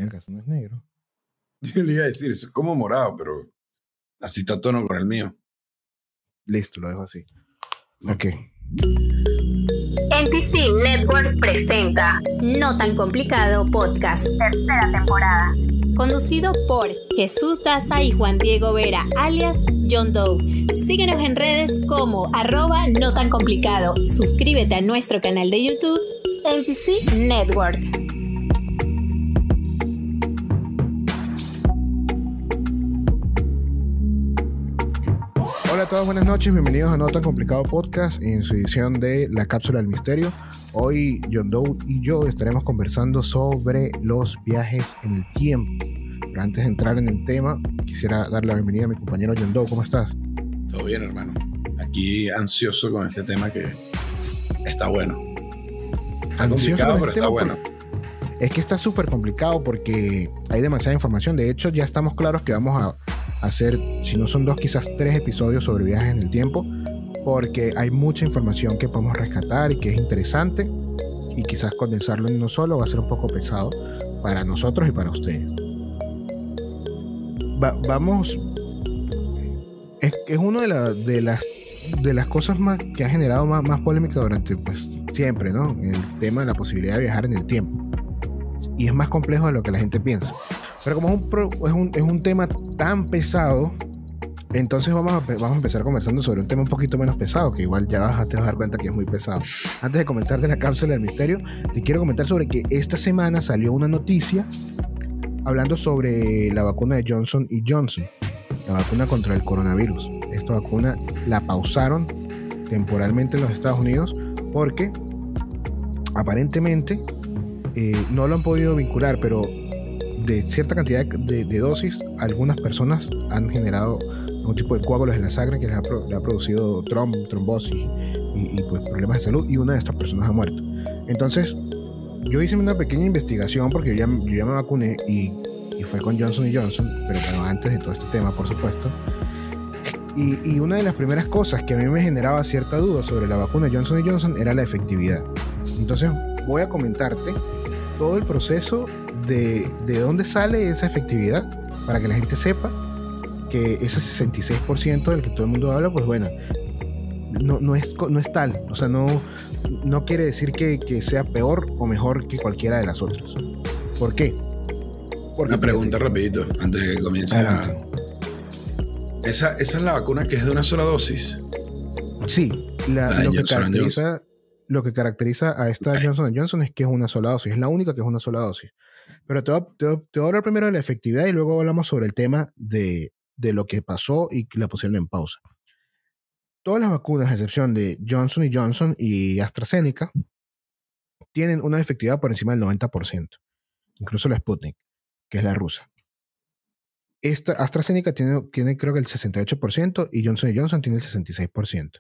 Verga, eso no es negro. Yo le iba a decir, eso es como morado, pero así está tono con el mío. Listo, lo dejo así. Ok. NTC Network presenta No Tan Complicado Podcast, tercera temporada. Conducido por Jesús Daza y Juan Diego Vera, alias John Doe. Síguenos en redes como @No Tan Complicado. Suscríbete a nuestro canal de YouTube, NTC Network. Hola a todos, buenas noches, bienvenidos a No Tan Complicado Podcast en su edición de La Cápsula del Misterio. Hoy John Doe y yo estaremos conversando sobre los viajes en el tiempo. Pero antes de entrar en el tema, quisiera darle la bienvenida a mi compañero John Doe. ¿Cómo estás? Todo bien, hermano. Aquí ansioso con este tema que está bueno. Está complicado, pero está bueno. Es que está súper complicado porque hay demasiada información. De hecho, ya estamos claros que vamos a hacer, si no son 2, quizás 3 episodios sobre viajes en el tiempo, porque hay mucha información que podemos rescatar y que es interesante, y quizás condensarlo en uno solo va a ser un poco pesado para nosotros y para ustedes. Vamos, es una de las cosas más que ha generado más polémica durante pues siempre, ¿no? El tema de la posibilidad de viajar en el tiempo, y es más complejo de lo que la gente piensa. Pero como es un tema tan pesado, entonces vamos a empezar conversando sobre un tema un poquito menos pesado, que igual ya te vas a dar cuenta que es muy pesado. Antes de comenzar de la cápsula del misterio, te quiero comentar sobre que esta semana salió una noticia hablando sobre la vacuna de Johnson & Johnson, la vacuna contra el coronavirus. Esta vacuna la pausaron temporalmente en los Estados Unidos porque aparentemente no lo han podido vincular, pero de cierta cantidad de dosis, algunas personas han generado algún tipo de coágulos en la sangre que le ha producido trombosis y pues problemas de salud, y una de estas personas ha muerto. Entonces yo hice una pequeña investigación porque yo ya me vacuné y fue con Johnson & Johnson, pero bueno, antes de todo este tema, por supuesto. Y una de las primeras cosas que a mí me generaba cierta duda sobre la vacuna Johnson & Johnson era la efectividad. Entonces voy a comentarte todo el proceso de dónde sale esa efectividad, para que la gente sepa que ese 66% del que todo el mundo habla, pues bueno, no es tal. O sea, no quiere decir que sea peor o mejor que cualquiera de las otras. ¿Por qué? Porque una pregunta rapidito, antes de que comience. ¿Esa es la vacuna que es de una sola dosis? Sí, lo que caracteriza a esta Johnson & Johnson es que es una sola dosis, es la única que es una sola dosis. Pero te voy a hablar primero de la efectividad y luego hablamos sobre el tema de lo que pasó y la pusieron en pausa. Todas las vacunas, a excepción de Johnson & Johnson y AstraZeneca, tienen una efectividad por encima del 90%. Incluso la Sputnik, que es la rusa. Esta AstraZeneca tiene creo que el 68% y Johnson & Johnson tiene el 66%.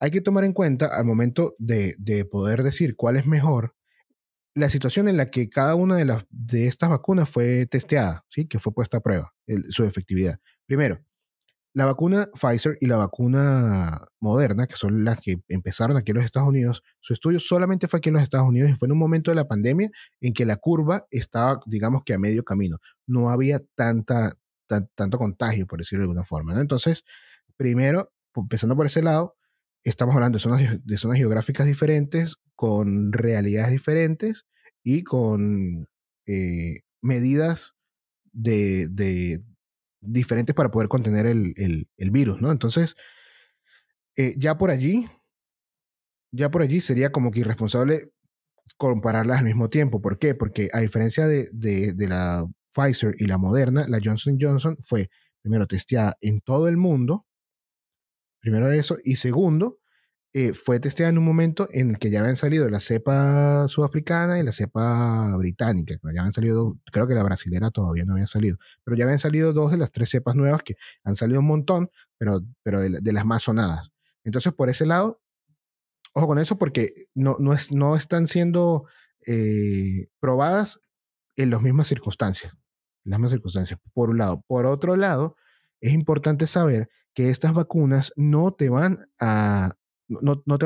Hay que tomar en cuenta al momento de poder decir cuál es mejor la situación en la que cada una de estas vacunas fue testeada, ¿sí? Que fue puesta a prueba, su efectividad. Primero, la vacuna Pfizer y la vacuna Moderna, que son las que empezaron aquí en los Estados Unidos, su estudio solamente fue aquí en los Estados Unidos y fue en un momento de la pandemia en que la curva estaba, digamos que a medio camino. No había tanto contagio, por decirlo de alguna forma, ¿no? Entonces, primero, empezando por ese lado, estamos hablando de zonas geográficas diferentes, con realidades diferentes y con medidas diferentes para poder contener el virus, ¿no? Entonces, ya por allí sería como que irresponsable compararlas al mismo tiempo. ¿Por qué? Porque a diferencia de la Pfizer y la Moderna, la Johnson & Johnson fue primero testeada en todo el mundo, primero eso, y segundo, fue testeada en un momento en el que ya habían salido la cepa sudafricana y la cepa británica. Ya habían salido, creo que la brasilera todavía no había salido, pero ya habían salido 2 de las 3 cepas nuevas que han salido un montón, pero de las más sonadas. Entonces, por ese lado, ojo con eso, porque no están siendo probadas en las mismas circunstancias. Por un lado. Por otro lado, es importante saber que estas vacunas no te van a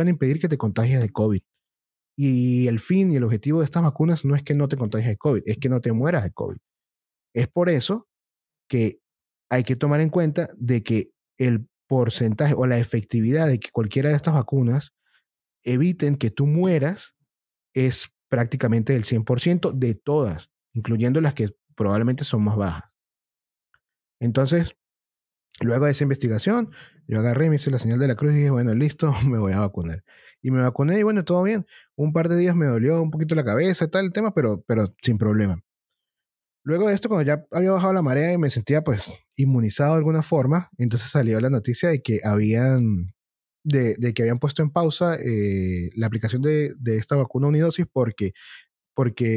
impedir que te contagies de COVID. Y el fin y el objetivo de estas vacunas no es que no te contagies de COVID, es que no te mueras de COVID. Es por eso que hay que tomar en cuenta de que el porcentaje o la efectividad de que cualquiera de estas vacunas eviten que tú mueras es prácticamente del 100% de todas, incluyendo las que probablemente son más bajas. Entonces, luego de esa investigación, yo agarré, me hice la señal de la cruz y dije, bueno, listo, me voy a vacunar. Y me vacuné y bueno, todo bien. Un par de días me dolió un poquito la cabeza y tal el tema, pero sin problema. Luego de esto, cuando ya había bajado la marea y me sentía pues inmunizado de alguna forma, entonces salió la noticia de que habían puesto en pausa la aplicación de esta vacuna unidosis porque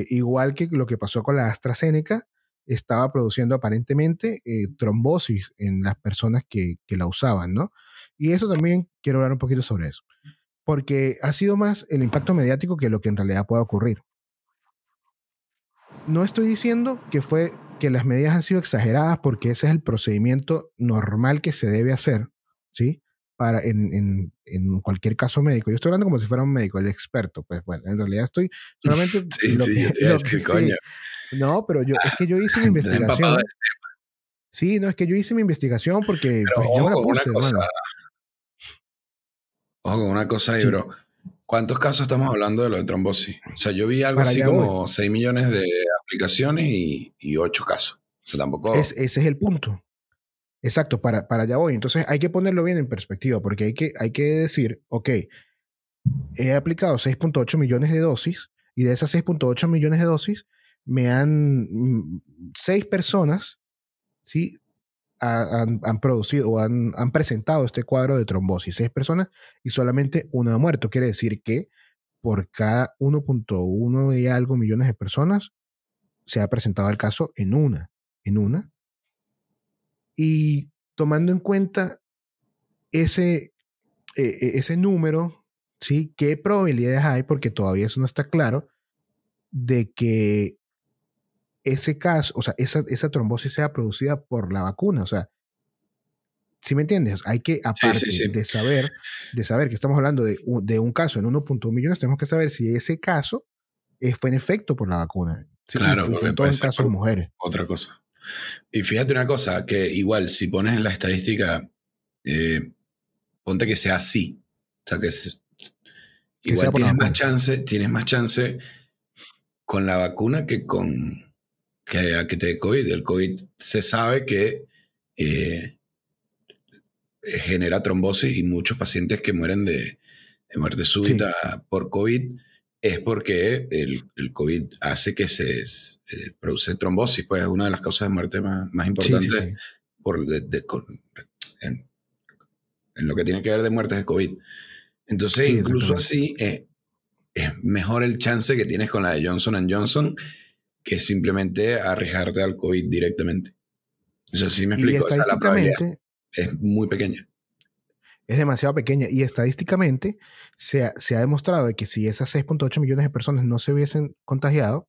igual que lo que pasó con la AstraZeneca, estaba produciendo aparentemente trombosis en las personas que la usaban, ¿no? Y eso también quiero hablar un poquito sobre eso, porque ha sido más el impacto mediático que lo que en realidad puede ocurrir. No estoy diciendo que las medidas han sido exageradas porque ese es el procedimiento normal que se debe hacer, ¿sí? En cualquier caso médico. Yo estoy hablando como si fuera un médico, el experto. Pues bueno, en realidad estoy solamente... coño. No, pero es que yo hice mi investigación. Sí, no, es que yo hice mi investigación porque pues, yo me la puse, hermano. Ojo con una cosa ahí, sí. Bro. ¿Cuántos casos estamos hablando de lo de trombosis? O sea, yo vi algo así como 6 millones de aplicaciones y 8 casos. O sea, tampoco... Ese es el punto. Exacto, para allá voy. Entonces hay que ponerlo bien en perspectiva porque hay que decir, ok, he aplicado 6.8 millones de dosis y de esas 6.8 millones de dosis me han 6 personas, ¿sí? Han producido o han presentado este cuadro de trombosis. 6 personas y solamente uno ha muerto. Quiere decir que por cada 1.1 y algo millones de personas se ha presentado el caso en una. Y tomando en cuenta ese número, ¿sí? ¿Qué probabilidades hay? Porque todavía eso no está claro, de que ese caso, o sea, esa trombosis sea producida por la vacuna. O sea, ¿sí me entiendes? Hay que, aparte de saber que estamos hablando de un caso en 1.1 millones, tenemos que saber si ese caso fue en efecto por la vacuna. ¿Sí? Claro, fue en todo el caso de mujeres. Otra cosa. Y fíjate una cosa, que igual si pones en la estadística, ponte que sea así. O sea, igual tienes más chance con la vacuna que a que te dé COVID. El COVID se sabe que genera trombosis y muchos pacientes que mueren de muerte súbita por COVID es porque el COVID hace que se produce trombosis, pues es una de las causas de muerte más importantes en lo que tiene que ver de muertes de COVID. Entonces, incluso así, es mejor el chance que tienes con la de Johnson & Johnson que simplemente arriesgarte al COVID directamente. O sea, sí me explico. O sea, la probabilidad es muy pequeña. Es demasiado pequeña y estadísticamente se ha demostrado de que si esas 6.8 millones de personas no se hubiesen contagiado,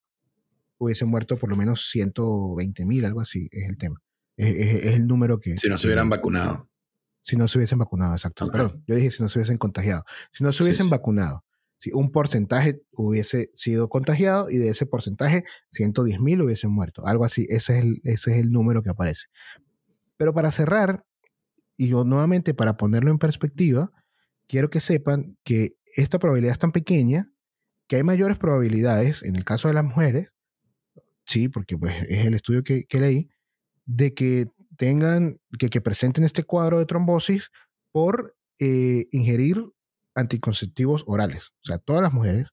hubiesen muerto por lo menos 120,000, algo así es el tema. Es el número que... Si no se hubieran vacunado. Si no se hubiesen vacunado, exacto. Okay. Perdón, yo dije si no se hubiesen contagiado. Si no se hubiesen vacunado, si un porcentaje hubiese sido contagiado y de ese porcentaje 110,000 hubiesen muerto. Algo así, ese es el número que aparece. Pero para cerrar, y yo nuevamente para ponerlo en perspectiva, quiero que sepan que esta probabilidad es tan pequeña que hay mayores probabilidades en el caso de las mujeres, sí, porque pues es el estudio que leí, de que presenten este cuadro de trombosis por ingerir anticonceptivos orales. O sea, todas las mujeres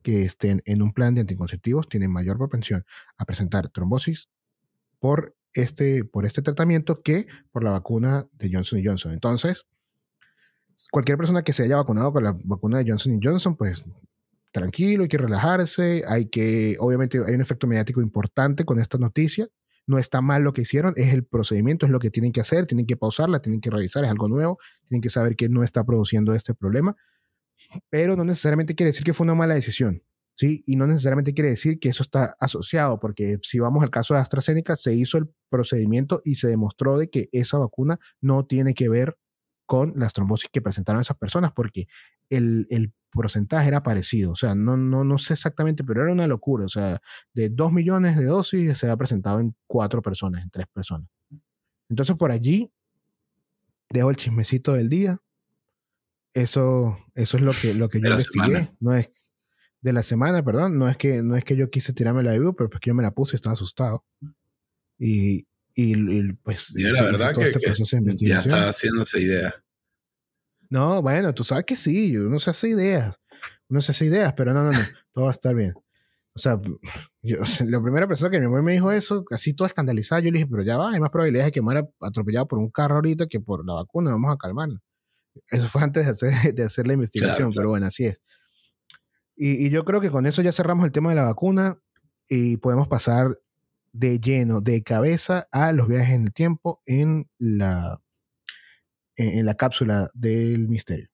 que estén en un plan de anticonceptivos tienen mayor propensión a presentar trombosis por este tratamiento que por la vacuna de Johnson & Johnson. Entonces, cualquier persona que se haya vacunado con la vacuna de Johnson & Johnson, pues tranquilo, hay que relajarse, obviamente hay un efecto mediático importante con esta noticia. No está mal lo que hicieron, es el procedimiento, es lo que tienen que hacer, tienen que pausarla, tienen que revisar, es algo nuevo, tienen que saber que no está produciendo este problema, pero no necesariamente quiere decir que fue una mala decisión, ¿sí? Y no necesariamente quiere decir que eso está asociado, porque si vamos al caso de AstraZeneca, se hizo el procedimiento y se demostró de que esa vacuna no tiene que ver con las trombosis que presentaron esas personas, porque el porcentaje era parecido. O sea, no sé exactamente, pero era una locura. O sea, de 2 millones de dosis se había presentado en 4 personas, en 3 personas. Entonces, por allí dejo el chismecito del día. Eso es lo que yo investigué. No es de la semana, perdón. No es que yo quise tirarme la de vivo, pero pues que yo me la puse y estaba asustado. Y pues... Mira, la verdad que ya estaba haciéndose idea. No, bueno, tú sabes que sí. Uno se hace ideas. Pero no. Todo va a estar bien. O sea, la primera persona que mi mamá me dijo eso, así toda escandalizada, yo le dije, pero ya va, hay más probabilidades de que muera atropellado por un carro ahorita que por la vacuna. Vamos a calmarnos. Eso fue antes de hacer la investigación, claro. Pero bueno, así es. Y yo creo que con eso ya cerramos el tema de la vacuna y podemos pasar de lleno, de cabeza, a los viajes en el tiempo en la cápsula del misterio.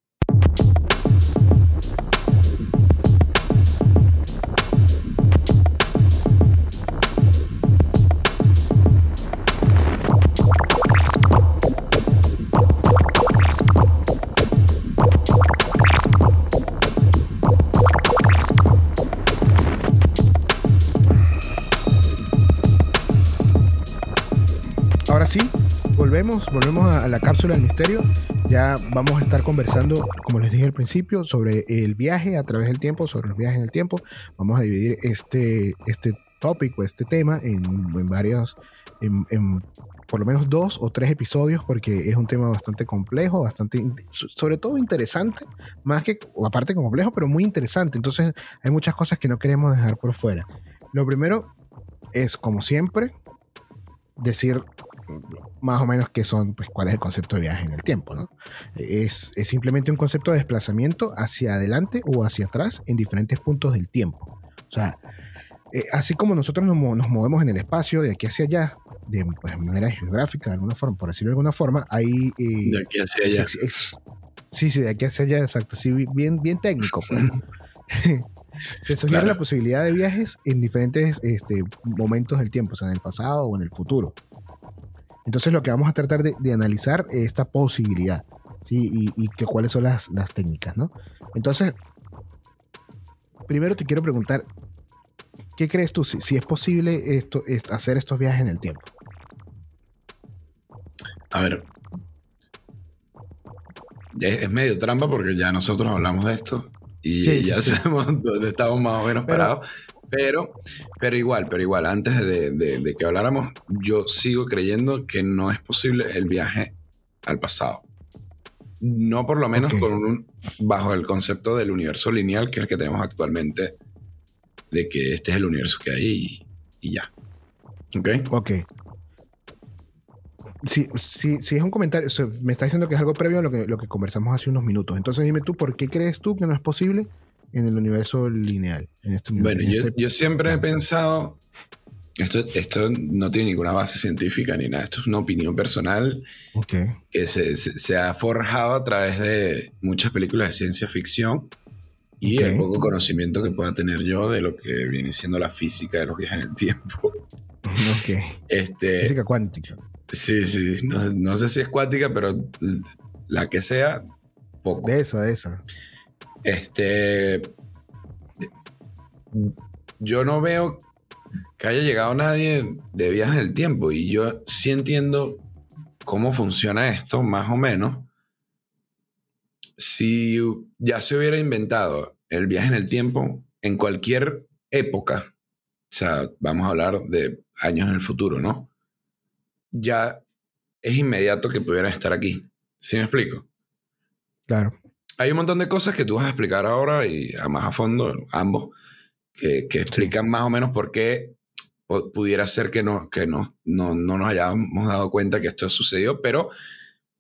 Ahora sí, volvemos a la cápsula del misterio. Ya vamos a estar conversando, como les dije al principio, sobre el viaje a través del tiempo, sobre los viajes en el tiempo. Vamos a dividir este tópico, este tema en varios, en por lo menos 2 o 3 episodios, porque es un tema bastante complejo, sobre todo interesante, más que, aparte complejo, pero muy interesante. Entonces hay muchas cosas que no queremos dejar por fuera. Lo primero es, como siempre, decir más o menos qué son, pues cuál es el concepto de viaje en el tiempo, ¿no? Es simplemente un concepto de desplazamiento hacia adelante o hacia atrás en diferentes puntos del tiempo. O sea, así como nosotros nos movemos en el espacio de aquí hacia allá, de manera geográfica, de alguna forma, por decirlo de alguna forma, hay... de aquí hacia allá. Sí, de aquí hacia allá, exacto. Sí, bien técnico, pues. Se sugiere la posibilidad de viajes en diferentes momentos del tiempo, o sea, en el pasado o en el futuro. Entonces lo que vamos a tratar de analizar es esta posibilidad, ¿sí? Y cuáles son las técnicas, ¿no? Entonces, primero te quiero preguntar, ¿qué crees tú si es posible hacer estos viajes en el tiempo? A ver, es medio trampa porque ya nosotros hablamos de esto y ya sabemos dónde estamos más o menos parados. Pero igual, antes de que habláramos, yo sigo creyendo que no es posible el viaje al pasado. No por lo menos bajo el concepto del universo lineal, que es el que tenemos actualmente, de que este es el universo que hay y ya. ¿Ok? Sí, es un comentario. O sea, me está diciendo que es algo previo a lo que conversamos hace unos minutos. Entonces dime tú, ¿por qué crees tú que no es posible en el universo lineal? Bueno, yo siempre he pensado, esto no tiene ninguna base científica ni nada, esto es una opinión personal que se ha forjado a través de muchas películas de ciencia ficción y el poco conocimiento que pueda tener yo de lo que viene siendo la física de los viajes en el tiempo. Física cuántica. Sí, no sé si es cuántica, pero la que sea, poco. De esa. Yo no veo que haya llegado nadie de viaje en el tiempo y yo sí entiendo cómo funciona esto, más o menos. Si ya se hubiera inventado el viaje en el tiempo en cualquier época, o sea, vamos a hablar de años en el futuro, ¿no? Ya es inmediato que pudieran estar aquí. ¿Sí me explico? Claro. Hay un montón de cosas que tú vas a explicar ahora y más a fondo, ambos, que explican más o menos por qué pudiera ser que no nos hayamos dado cuenta que esto sucedió, pero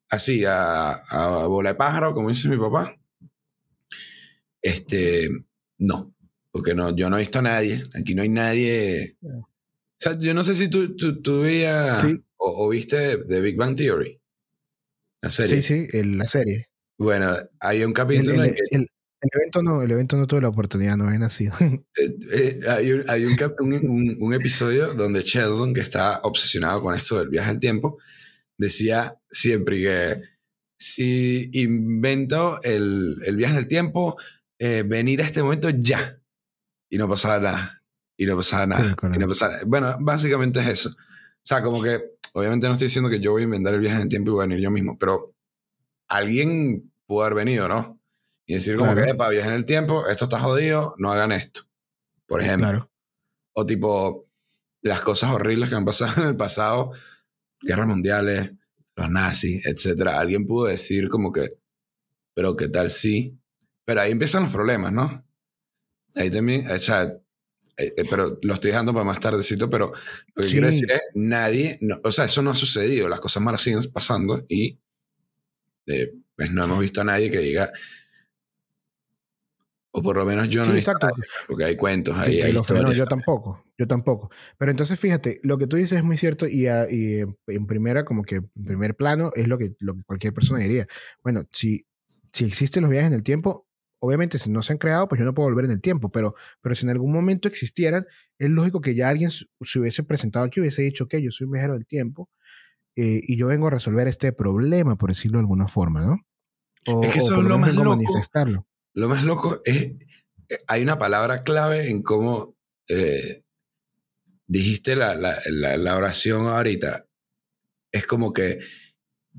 así, a bola de pájaro, como dice mi papá, no, porque yo no he visto a nadie, aquí no hay nadie. O sea, yo no sé si tú veías o viste The Big Bang Theory, la serie. Sí, la serie. Bueno, hay un capítulo en que... El evento no tuve la oportunidad, no he nacido. Hay un episodio donde Sheldon, que está obsesionado con esto del viaje al tiempo, decía siempre que si invento el viaje en el tiempo, venir a este momento ya. Y no pasaba nada. Y no pasaba nada. Sí, y no pasaba nada. Bueno, básicamente es eso. O sea, como que, obviamente no estoy diciendo que yo voy a inventar el viaje en el tiempo y voy a venir yo mismo, pero alguien pudo haber venido, ¿no? Y decir como que, para viaje en el tiempo, esto está jodido, no hagan esto. Por ejemplo. Claro. O tipo, las cosas horribles que han pasado en el pasado, guerras mundiales, los nazis, etcétera. Alguien pudo decir como que, pero qué tal si... Pero ahí empiezan los problemas, ¿no? Ahí también, o sea, pero lo estoy dejando para más tardecito, pero lo que quiero decir es, nadie, no, o sea, eso no ha sucedido, las cosas malas siguen pasando y pues no hemos visto a nadie que diga, o por lo menos yo no he visto a nadie, porque hay cuentos, hay historias. Yo tampoco. Pero entonces fíjate, lo que tú dices es muy cierto y en primera, como que en primer plano, es lo que cualquier persona diría. Bueno, si existen los viajes en el tiempo, obviamente si no se han creado, pues yo no puedo volver en el tiempo, pero si en algún momento existieran, es lógico que ya alguien se hubiese presentado aquí, hubiese dicho que yo soy un viajero del tiempo y yo vengo a resolver este problema, por decirlo de alguna forma, ¿no? Es que eso es lo más loco. Manifestarlo. Lo más loco es, hay una palabra clave en cómo dijiste la oración ahorita. Es como que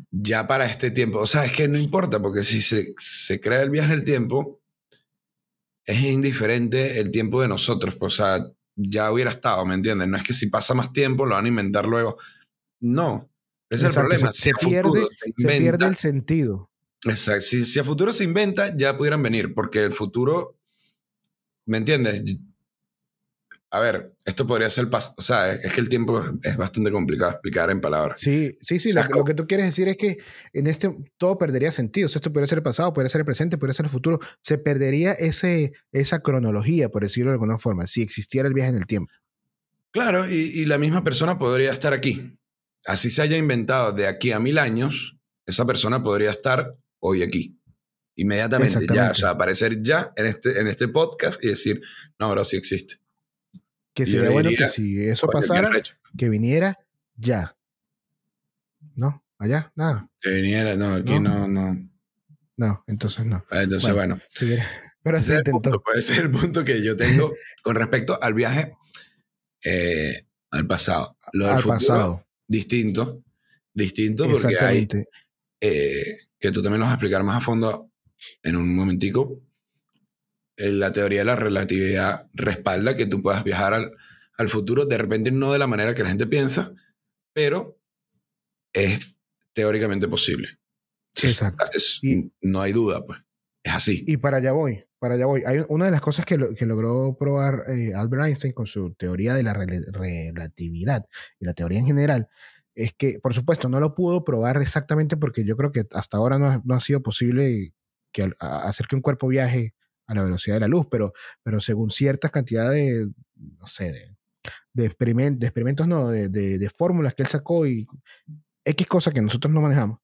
ya para este tiempo, o sea, es que no importa, porque si se crea el viaje en el tiempo, es indiferente el tiempo de nosotros, pues, o sea, ya hubiera estado, ¿me entiendes? No es que si pasa más tiempo lo van a inventar luego. No, ese es el problema. Se pierde el sentido. Exacto, si a futuro se inventa, ya pudieran venir, porque el futuro, ¿me entiendes? A ver, esto podría ser o sea, es que el tiempo es bastante complicado de explicar en palabras. Sí. Lo que tú quieres decir es que en todo perdería sentido. O sea, esto podría ser el pasado, podría ser el presente, podría ser el futuro. Se perdería esa cronología, por decirlo de alguna forma, si existiera el viaje en el tiempo. Claro, y la misma persona podría estar aquí. Así se haya inventado de aquí a 1000 años, esa persona podría estar hoy aquí. Inmediatamente, ya, o sea, aparecer ya en este podcast y decir, no, bro, sí existe. Que sería bueno que si eso pasara, que viniera ya. ¿No? Allá, nada. Que viniera, no, aquí no. No, entonces no. Entonces, bueno. Pero así intentó. Puede ser el punto que yo tengo con respecto al viaje al pasado. Lo del futuro, pasado. Distinto porque hay... que tú también lo vas a explicar más a fondo en un momentico. La teoría de la relatividad respalda que tú puedas viajar al futuro, de repente no de la manera que la gente piensa, pero es teóricamente posible. Exacto. No hay duda, pues. Es así. Y para allá voy. Hay una de las cosas que logró probar Albert Einstein con su teoría de la relatividad y la teoría en general, es que, por supuesto, no lo pudo probar exactamente porque yo creo que hasta ahora no ha sido posible hacer que un cuerpo viaje a la velocidad de la luz, pero según ciertas cantidades no sé, de experimentos, no, de fórmulas que él sacó y X cosas que nosotros no manejamos.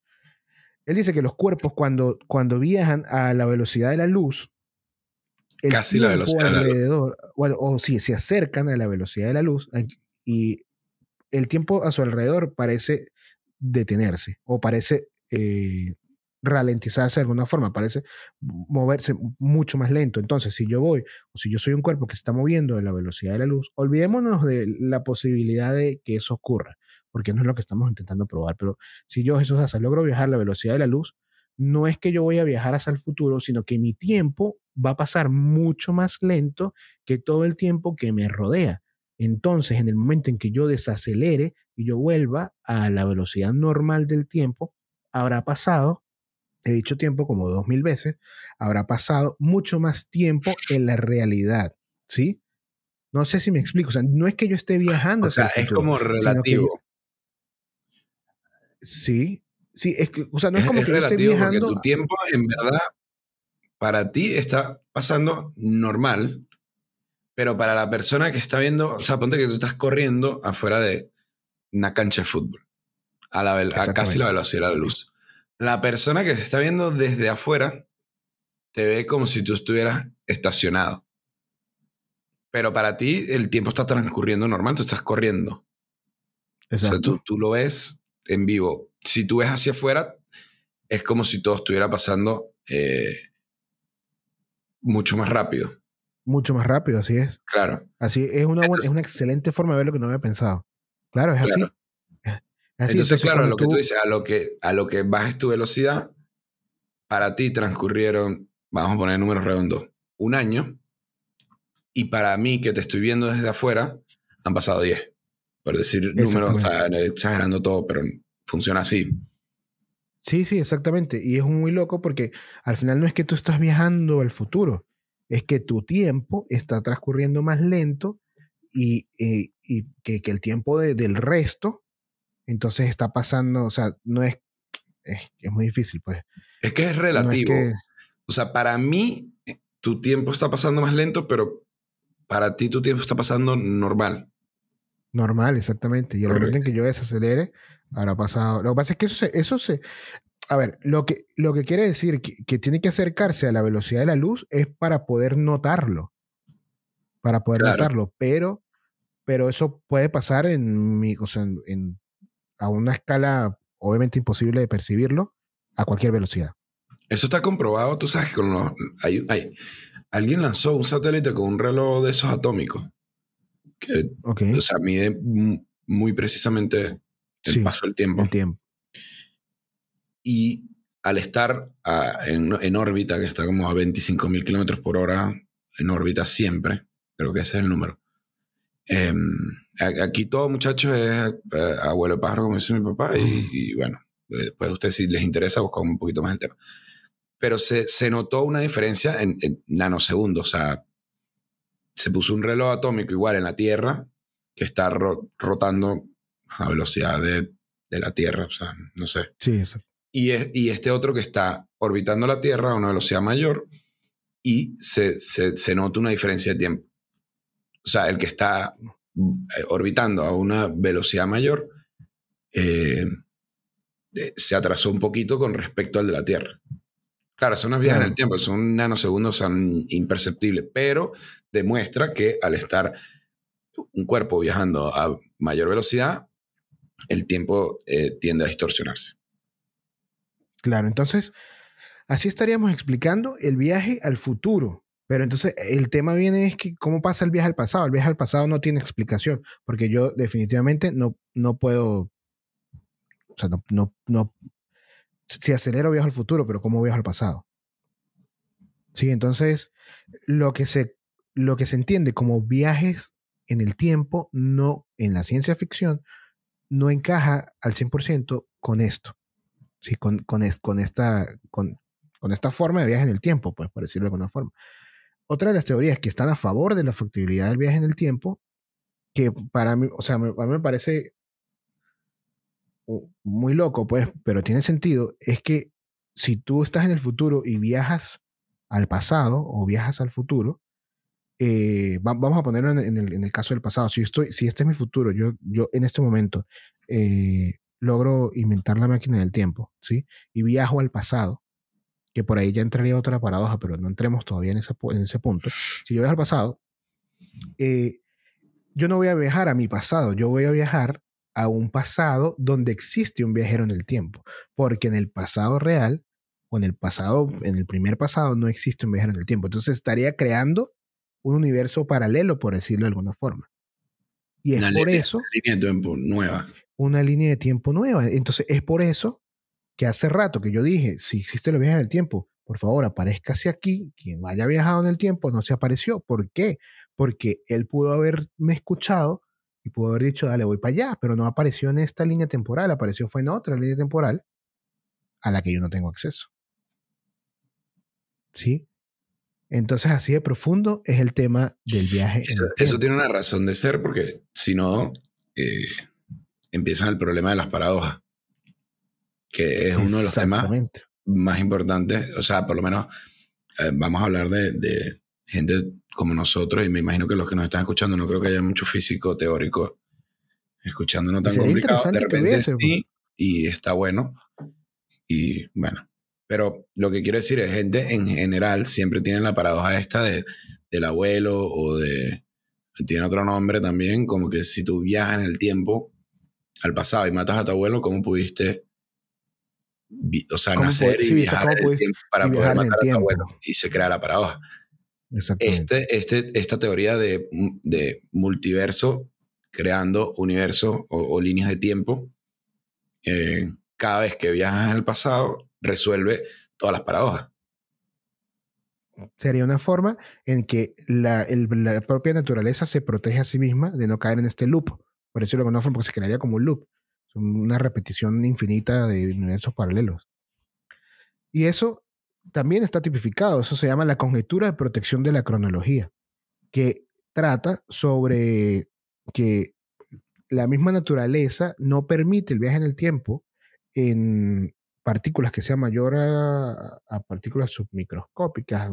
Él dice que los cuerpos cuando viajan a la velocidad de la luz, casi la velocidad alrededor, de la luz. Bueno, o si se acercan a la velocidad de la luz y el tiempo a su alrededor parece detenerse o parece ralentizarse de alguna forma, parece moverse mucho más lento. Entonces, si yo soy un cuerpo que se está moviendo a la velocidad de la luz, olvidémonos de la posibilidad de que eso ocurra, porque no es lo que estamos intentando probar. Pero si yo, Jesús Daza, logro viajar a la velocidad de la luz, no es que yo voy a viajar hacia el futuro, sino que mi tiempo va a pasar mucho más lento que todo el tiempo que me rodea. Entonces, en el momento en que yo desacelere y yo vuelva a la velocidad normal del tiempo, habrá pasado, he dicho tiempo como 2000 veces, habrá pasado mucho más tiempo en la realidad, ¿sí? No sé si me explico, o sea, no es que yo esté viajando hacia el futuro. Es como relativo. Sí, es que, o sea, no es como que yo esté viajando. Porque tu tiempo, en verdad, para ti está pasando normal, pero para la persona que está viendo, o sea, ponte que tú estás corriendo afuera de una cancha de fútbol, a casi la velocidad de la luz. La persona que te está viendo desde afuera te ve como si tú estuvieras estacionado. Pero para ti el tiempo está transcurriendo normal, tú estás corriendo. Exacto. O sea, tú lo ves en vivo. Si tú ves hacia afuera, es como si todo estuviera pasando mucho más rápido. Mucho más rápido, así es. Claro. Así es es una excelente forma de ver lo que no había pensado. Claro, es claro. así. Entonces, claro, lo que tú dices, a lo que bajes tu velocidad, para ti transcurrieron, vamos a poner números redondos, 1 año, y para mí, que te estoy viendo desde afuera, han pasado 10. Por decir números, o sea, exagerando todo, pero funciona así. Sí, exactamente. Y es muy loco porque al final no es que tú estás viajando al futuro, es que tu tiempo está transcurriendo más lento y que el tiempo del resto, entonces está pasando, o sea, no es muy difícil, pues. Es que es relativo. No es que... O sea, para mí, tu tiempo está pasando más lento, pero para ti tu tiempo está pasando normal. Normal, exactamente. Y el momento en que yo desacelere, habrá pasado. Lo que pasa es que eso se a ver, lo que quiere decir que tiene que acercarse a la velocidad de la luz es para poder notarlo. Para poder notarlo. Pero eso puede pasar a una escala obviamente imposible de percibirlo a cualquier velocidad. Eso está comprobado. Tú sabes que alguien lanzó un satélite con un reloj de esos atómicos. Que, o sea, mide muy precisamente el paso del tiempo. El tiempo. Y al estar en órbita, que está como a 25.000 kilómetros por hora, en órbita siempre, creo que ese es el número. Aquí todo, muchachos, es abuelo de pájaro, como dice mi papá, y bueno, después a ustedes, si les interesa, buscan un poquito más el tema. Pero se notó una diferencia en nanosegundos. O sea, se puso un reloj atómico igual en la Tierra que está rotando a velocidad de la Tierra. O sea, no sé. Sí, eso. Y este otro que está orbitando la Tierra a una velocidad mayor y se nota una diferencia de tiempo. O sea, el que está orbitando a una velocidad mayor se atrasó un poquito con respecto al de la Tierra. Claro, son unas viajes en el tiempo, son nanosegundos, son imperceptibles, pero demuestra que al estar un cuerpo viajando a mayor velocidad, el tiempo tiende a distorsionarse. Claro, entonces, así estaríamos explicando el viaje al futuro. Pero entonces el tema viene es que cómo pasa el viaje al pasado. El viaje al pasado no tiene explicación, porque yo definitivamente no puedo, o sea, no, si acelero viajo al futuro, pero ¿cómo viajo al pasado? Sí, entonces lo que se entiende como viajes en el tiempo, no en la ciencia ficción, no encaja al 100% con esto. Sí, con esta forma de viaje en el tiempo, pues, por decirlo de alguna forma. Otra de las teorías que están a favor de la factibilidad del viaje en el tiempo, que para mí, o sea, a mí me parece muy loco, pues, pero tiene sentido, es que si tú estás en el futuro y viajas al pasado o viajas al futuro, vamos a ponerlo en el caso del pasado. Si este es mi futuro, yo en este momento logro inventar la máquina del tiempo, ¿sí? Y viajo al pasado, que por ahí ya entraría otra paradoja, pero no entremos todavía en ese punto. Si yo viajo al pasado, yo no voy a viajar a mi pasado, yo voy a viajar a un pasado donde existe un viajero en el tiempo, porque en el pasado real o en el primer pasado no existe un viajero en el tiempo. Entonces estaría creando un universo paralelo, por decirlo de alguna forma. Y es por eso... Una línea de tiempo nueva. Una línea de tiempo nueva. Entonces es por eso que hace rato que yo dije, si existen los viajes en el tiempo, por favor, aparézcase aquí. Quien haya viajado en el tiempo no se apareció. ¿Por qué? Porque él pudo haberme escuchado y pudo haber dicho, dale, voy para allá, pero no apareció en esta línea temporal, fue en otra línea temporal a la que yo no tengo acceso. ¿Sí? Entonces, así de profundo es el tema del viaje. Eso tiene una razón de ser, porque si no, empiezan el problema de las paradojas, que es uno de los temas más importantes. O sea, por lo menos vamos a hablar de gente como nosotros, y me imagino que los que nos están escuchando, no creo que haya mucho físico teórico escuchándonos tan complicado. De repente sí, y está bueno. Y bueno, pero lo que quiero decir es, gente en general siempre tiene la paradoja esta del abuelo, o tiene otro nombre también, como que si tú viajas en el tiempo al pasado y matas a tu abuelo, ¿cómo pudiste nacer y viajar en el tiempo para poder matar a tu abuelo. Y se crea la paradoja. Exactamente. Esta teoría de multiverso creando universos o líneas de tiempo, cada vez que viajas en el pasado, resuelve todas las paradojas. Sería una forma en que la propia naturaleza se protege a sí misma de no caer en este loop. Por eso lo conozco, porque se crearía como un loop. Una repetición infinita de universos paralelos. Y eso también está tipificado. Eso se llama la conjetura de protección de la cronología, que trata sobre que la misma naturaleza no permite el viaje en el tiempo en partículas que sean mayor a partículas submicroscópicas.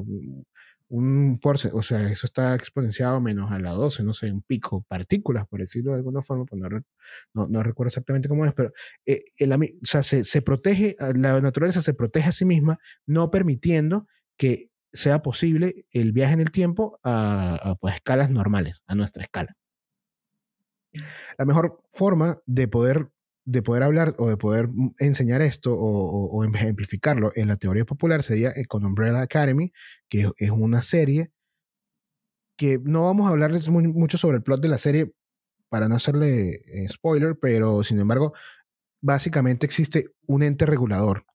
O sea, eso está exponenciado menos a la 12, no sé, un pico, partículas, por decirlo de alguna forma, pues no recuerdo exactamente cómo es, pero o sea, se protege, la naturaleza se protege a sí misma, no permitiendo que sea posible el viaje en el tiempo a pues, escalas normales, a nuestra escala. La mejor forma de poder hablar o de poder enseñar esto o ejemplificarlo en la teoría popular sería con Umbrella Academy, que es una serie que no vamos a hablarles mucho sobre el plot de la serie para no hacerle spoiler, pero sin embargo, básicamente existe un ente regulador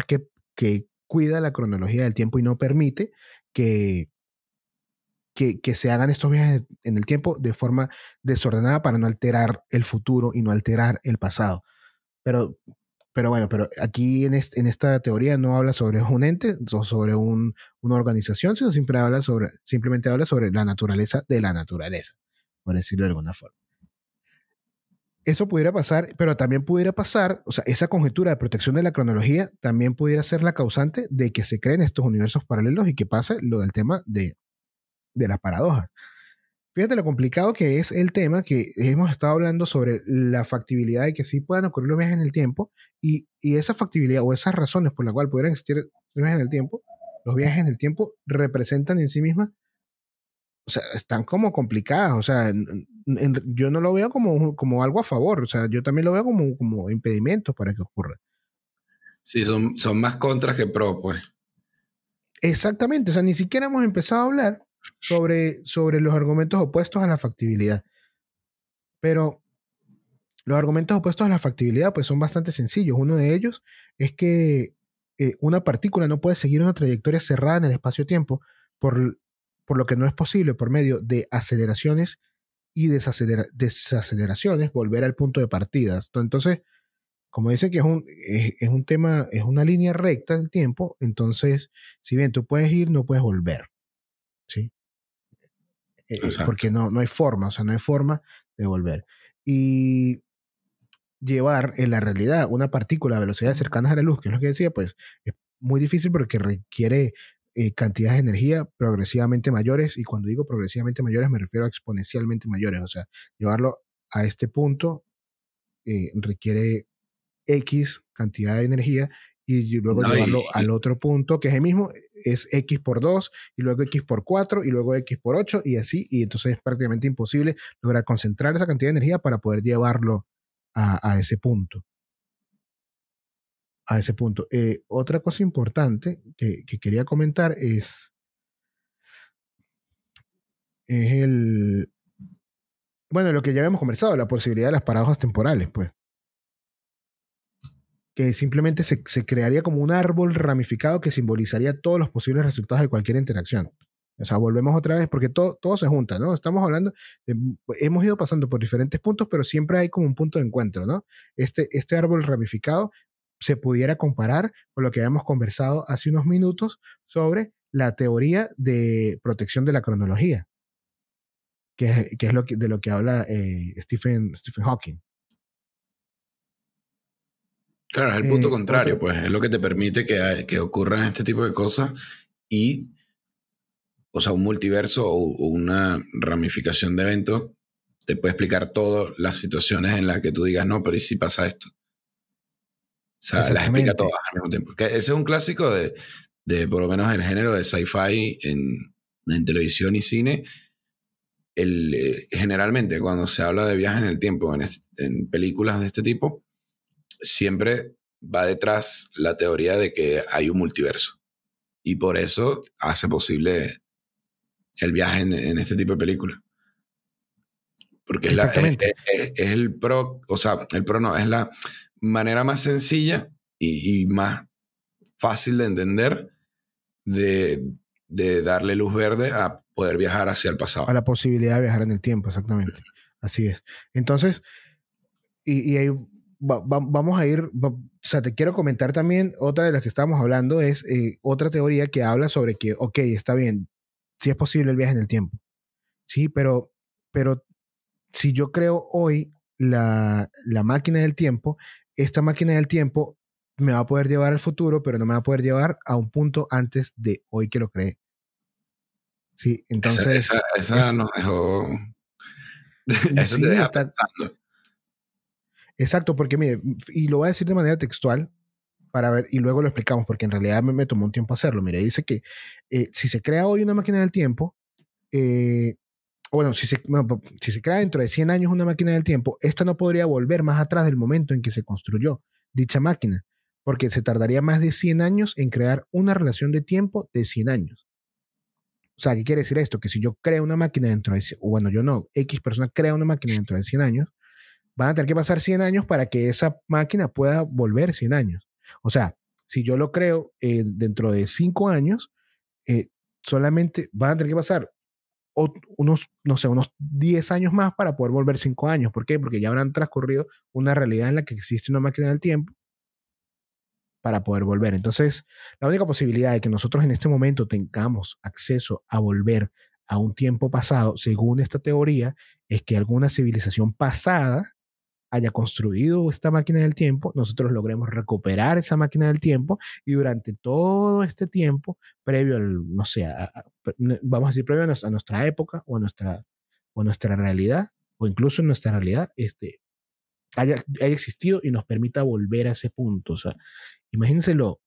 que cuida la cronología del tiempo y no permite que se hagan estos viajes en el tiempo de forma desordenada para no alterar el futuro y no alterar el pasado. Pero bueno, pero aquí en esta teoría no habla sobre un ente o sobre una organización, sino simplemente habla sobre la naturaleza de la naturaleza, por decirlo de alguna forma. Eso pudiera pasar, pero también pudiera pasar, o sea, esa conjetura de protección de la cronología también pudiera ser la causante de que se creen estos universos paralelos y que pase lo del tema de la paradoja. Fíjate lo complicado que es el tema, que hemos estado hablando sobre la factibilidad de que sí puedan ocurrir los viajes en el tiempo y esa factibilidad o esas razones por las cuales pudieran existir los viajes en el tiempo, los viajes en el tiempo representan en sí mismas, o sea, están como complicadas, o sea, yo no lo veo como algo a favor, o sea, yo también lo veo como impedimentos para que ocurra. Sí, son más contras que pro, pues. Exactamente, o sea, ni siquiera hemos empezado a hablar sobre los argumentos opuestos a la factibilidad. Pero los argumentos opuestos a la factibilidad pues son bastante sencillos. Uno de ellos es que una partícula no puede seguir una trayectoria cerrada en el espacio-tiempo por lo que no es posible por medio de aceleraciones y desaceleraciones volver al punto de partida. Entonces, como dicen que es un tema, es una línea recta del tiempo, entonces, si bien tú puedes ir, no puedes volver. ¿Sí? Porque no hay forma, o sea, no hay forma de volver. Y llevar en la realidad una partícula a velocidades cercanas a la luz, que es lo que decía, pues es muy difícil porque requiere cantidades de energía progresivamente mayores, y cuando digo progresivamente mayores me refiero a exponencialmente mayores, o sea, llevarlo a este punto requiere X cantidad de energía y luego llevarlo al otro punto, que es el mismo, es X por 2, y luego X por 4, y luego X por 8, y así, y entonces es prácticamente imposible lograr concentrar esa cantidad de energía para poder llevarlo a ese punto. A ese punto. Otra cosa importante que quería comentar es lo que ya habíamos conversado, la posibilidad de las paradojas temporales, pues. Que simplemente se crearía como un árbol ramificado que simbolizaría todos los posibles resultados de cualquier interacción. O sea, volvemos otra vez, porque todo se junta, ¿no? Estamos hablando, hemos ido pasando por diferentes puntos, pero siempre hay como un punto de encuentro, ¿no? Este árbol ramificado se pudiera comparar con lo que habíamos conversado hace unos minutos sobre la teoría de protección de la cronología, que es de lo que habla Stephen Hawking. Claro, es el punto contrario, pues es lo que te permite que ocurran este tipo de cosas y, o sea, un multiverso o una ramificación de eventos te puede explicar todas las situaciones en las que tú digas, no, pero ¿y si pasa esto? O sea, las explica todas al mismo tiempo. Que ese es un clásico de por lo menos el género de sci-fi en televisión y cine. Generalmente cuando se habla de viajes en el tiempo en películas de este tipo, siempre va detrás la teoría de que hay un multiverso. Y por eso hace posible el viaje en este tipo de películas. Porque es el pro, o sea, el pro no, es la manera más sencilla y más fácil de entender de darle luz verde a poder viajar hacia el pasado. A la posibilidad de viajar en el tiempo, exactamente. Así es. Entonces, y ahí vamos a ir, o sea, te quiero comentar también, otra de las que estábamos hablando es otra teoría que habla sobre que, ok, está bien, sí es posible el viaje en el tiempo, sí, pero si yo creo hoy la máquina del tiempo, esta máquina del tiempo me va a poder llevar al futuro, pero no me va a poder llevar a un punto antes de hoy que lo creé. Sí, entonces... Esa nos dejó... Eso sí, te deja pensando. Exacto, porque mire, y lo voy a decir de manera textual para ver, y luego lo explicamos, porque en realidad me tomó un tiempo hacerlo. Mire, dice que si se crea hoy una máquina del tiempo, bueno, si se crea dentro de 100 años una máquina del tiempo, esta no podría volver más atrás del momento en que se construyó dicha máquina, porque se tardaría más de 100 años en crear una relación de tiempo de 100 años. O sea, ¿qué quiere decir esto? Que si yo creo una máquina dentro de, bueno, yo no, X persona crea una máquina dentro de 100 años, van a tener que pasar 100 años para que esa máquina pueda volver 100 años. O sea, si yo lo creo dentro de 5 años, solamente van a tener que pasar unos 10 años más para poder volver 5 años. ¿Por qué? Porque ya habrán transcurrido una realidad en la que existe una máquina del tiempo para poder volver. Entonces, la única posibilidad de que nosotros en este momento tengamos acceso a volver a un tiempo pasado, según esta teoría, es que alguna civilización pasada haya construido esta máquina del tiempo, nosotros logremos recuperar esa máquina del tiempo y durante todo este tiempo, previo al, no sé, vamos a decir, previo a nuestra época o a nuestra realidad, o incluso en nuestra realidad, haya existido y nos permita volver a ese punto. O sea, imagínense lo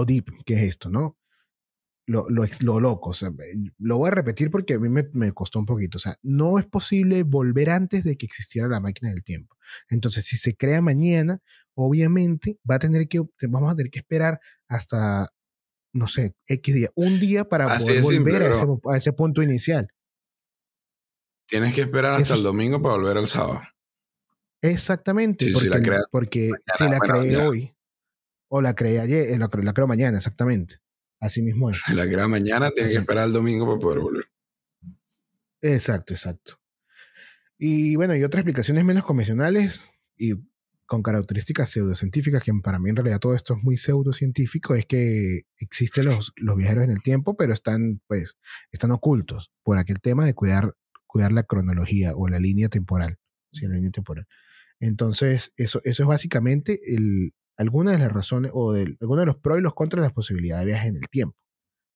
deep que es esto, ¿no? Lo loco. O sea, lo voy a repetir porque a mí me costó un poquito. O sea, no es posible volver antes de que existiera la máquina del tiempo. Entonces, si se crea mañana, obviamente vamos a tener que esperar hasta, no sé, X día, un día para poder volver a ese punto inicial. Tienes que esperar hasta el domingo para volver al sábado. Exactamente, sí, porque si la creé hoy, o la creé ayer, la creo mañana, exactamente. Así mismo es. La creé mañana, tienes que esperar el domingo para poder volver. Exacto. Y bueno, y otras explicaciones menos convencionales y con características pseudocientíficas, que para mí en realidad todo esto es muy pseudocientífico, es que existen los viajeros en el tiempo, pero están ocultos por aquel tema de cuidar la cronología o la línea temporal. Sí, la línea temporal. Entonces, eso es básicamente algunas de las razones o algunos de los pros y los contras de las posibilidades de viaje en el tiempo.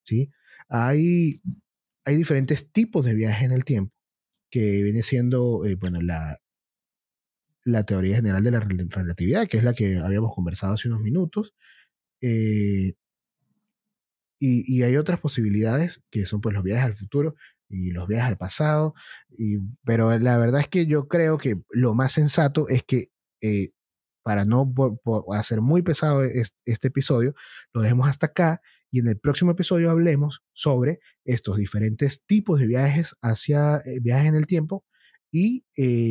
¿Sí? Hay diferentes tipos de viaje en el tiempo, que viene siendo, bueno, la teoría general de la relatividad, que es la que habíamos conversado hace unos minutos. Y hay otras posibilidades, que son pues los viajes al futuro y los viajes al pasado. Pero la verdad es que yo creo que lo más sensato es que, para no hacer muy pesado este episodio, lo dejemos hasta acá y en el próximo episodio hablemos sobre estos diferentes tipos de viajes hacia viajes en el tiempo y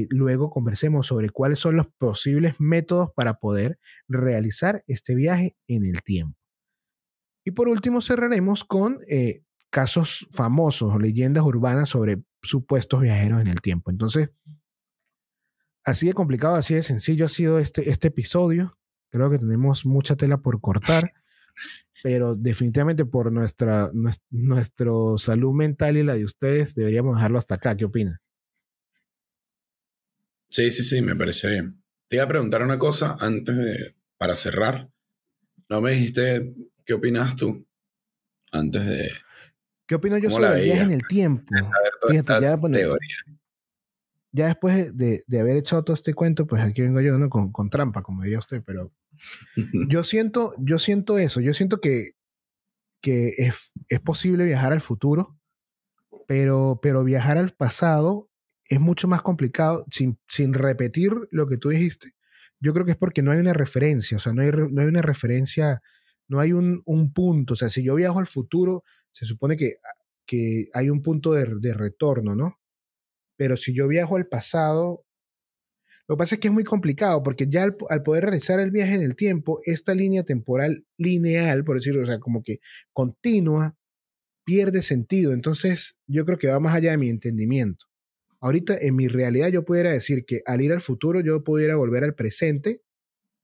luego conversemos sobre cuáles son los posibles métodos para poder realizar este viaje en el tiempo. Y por último cerraremos con casos famosos o leyendas urbanas sobre supuestos viajeros en el tiempo. Entonces, así de complicado, así de sencillo ha sido este episodio. Creo que tenemos mucha tela por cortar, pero definitivamente por nuestra salud mental y la de ustedes deberíamos dejarlo hasta acá. ¿Qué opinas? Sí, me parece bien. Te iba a preguntar una cosa para cerrar. No me dijiste qué opinas tú antes de... ¿Qué opino yo sobre el viaje en el tiempo? Fíjate, ya después de haber echado todo este cuento, pues aquí vengo yo, ¿no? Con trampa, como diría usted, pero yo siento eso. Yo siento que es posible viajar al futuro, pero viajar al pasado es mucho más complicado, sin repetir lo que tú dijiste. yo creo que es porque no hay una referencia, o sea, no hay una referencia, no hay un punto. O sea, si yo viajo al futuro, se supone que hay un punto de retorno, ¿no? Pero si yo viajo al pasado, lo que pasa es que es muy complicado, porque ya al poder realizar el viaje en el tiempo, esta línea temporal lineal, por decirlo, o sea, como que continua, pierde sentido. Entonces, yo creo que va más allá de mi entendimiento. Ahorita, en mi realidad, yo pudiera decir que al ir al futuro, yo pudiera volver al presente,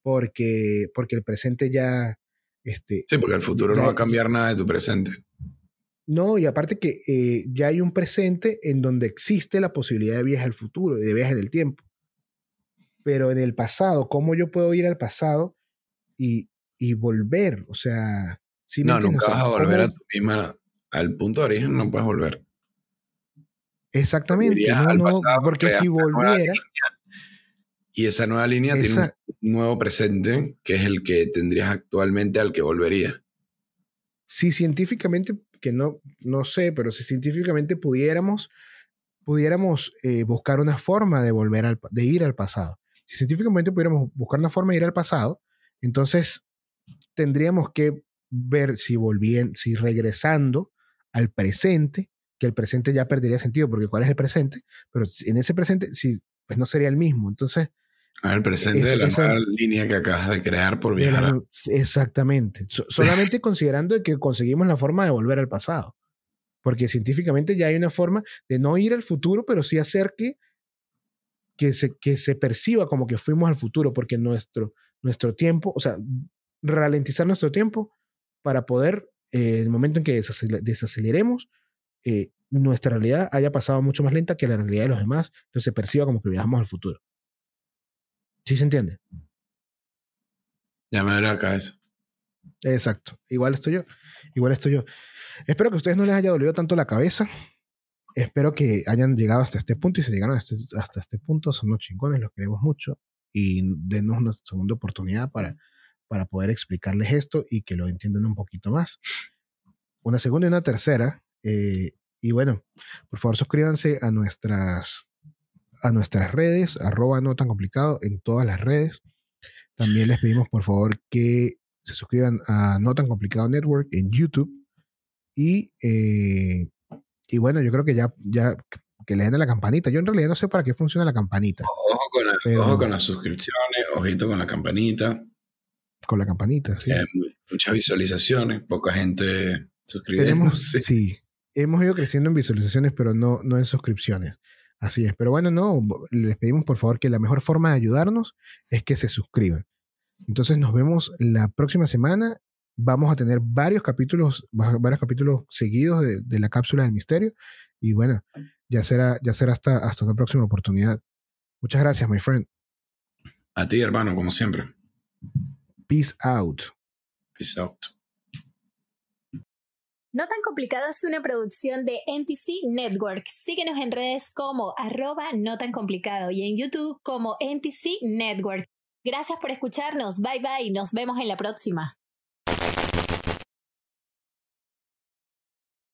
porque el presente ya... sí, porque el futuro no va a cambiar nada de tu presente. No, y aparte que ya hay un presente en donde existe la posibilidad de viaje al futuro, de viaje del tiempo. Pero en el pasado, ¿cómo yo puedo ir al pasado y volver? O sea, ¿sí no, nunca vas a volver a tu misma, al punto de origen, no puedes volver. Exactamente, no, porque si volviera... Y esa nueva línea tiene un nuevo presente, que es el que tendrías actualmente al que volverías. Si científicamente, que no sé, pero si científicamente pudiéramos buscar una forma de ir al pasado. Si científicamente pudiéramos buscar una forma de ir al pasado, entonces tendríamos que ver si regresando al presente, que el presente ya perdería sentido, porque ¿cuál es el presente? Pero en ese presente, pues no sería el mismo. Entonces, el presente de la nueva línea que acabas de crear por viajar. Exactamente. Solamente considerando que conseguimos la forma de volver al pasado. Porque científicamente ya hay una forma de no ir al futuro, pero sí hacer que se perciba como que fuimos al futuro, porque nuestro tiempo, o sea, ralentizar nuestro tiempo para poder, en el momento en que desaceleremos, nuestra realidad haya pasado mucho más lenta que la realidad de los demás, entonces se perciba como que viajamos al futuro. ¿Sí se entiende? Ya me duele la cabeza. Exacto. Igual estoy yo. Espero que a ustedes no les haya dolido tanto la cabeza. Espero que hayan llegado hasta este punto, y si llegaron hasta este punto, son unos chingones, los queremos mucho, y denos una segunda oportunidad para poder explicarles esto y que lo entiendan un poquito más. Una segunda y una tercera. Y bueno, por favor suscríbanse a nuestras redes, @notancomplicado en todas las redes. También les pedimos por favor que se suscriban a No Tan Complicado Network en YouTube. Y bueno, yo creo que ya que le den a la campanita. Yo en realidad no sé para qué funciona la campanita. Ojo con las suscripciones, ojito con la campanita. Con la campanita, sí. Muchas visualizaciones, poca gente suscribiéndose. Sí, hemos ido creciendo en visualizaciones, pero no en suscripciones. Así es. Pero bueno, les pedimos por favor que la mejor forma de ayudarnos es que se suscriban. Entonces nos vemos la próxima semana. Vamos a tener varios capítulos seguidos de la cápsula del misterio. Y bueno, ya será hasta una próxima oportunidad. Muchas gracias, my friend. A ti, hermano, como siempre. Peace out. Peace out. No Tan Complicado es una producción de NTC Network. Síguenos en redes como @notancomplicado y en YouTube como NTC Network. Gracias por escucharnos. Bye bye. Nos vemos en la próxima.